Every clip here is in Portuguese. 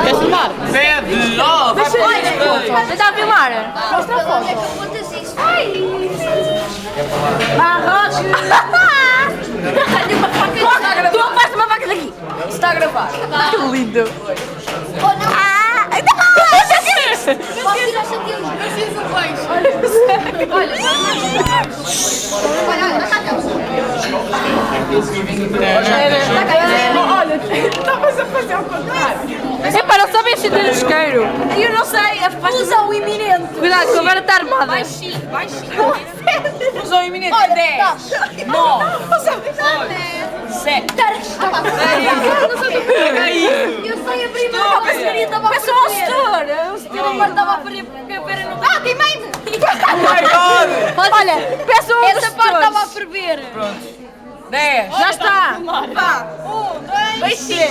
Queres filmar? Pede! Oh, vai para Você está a filmar? Mostra a foto. Tenho uma faca de Instagram. Tu faz uma faca daqui. Está a gravar. Que lindo. Posso tirar os santinhos? Preciso de beijo. Olha, Estavas a fazer ao contrário. Epá, não sabes se tem isqueiro. Eu não sei. usa o iminente. Cuidado, que agora está armada. Baixinho. Usou o iminente. Olha, 10, 9, 7. Eu sei a primeira parceria estava a É só um setor. O senhor estava a fazer porque a pera não... Ah, queimei-me! Olha, peço um Essa parte estava a ferver. 10. Já está. Vá. 1, 2, Beijinho.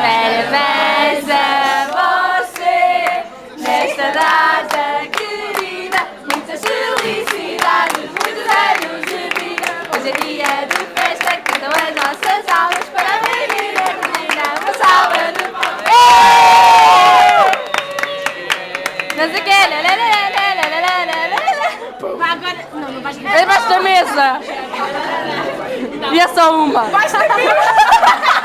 Parabéns a você nesta data querida. Muitas felicidades, muitos anos de vida. Hoje é dia de festa, cantam as nossas almas para a menina. Uma salva de não sei o que. Agora... Não, não vais... É debaixo da mesa. E é só uma. Vais ter mesmo.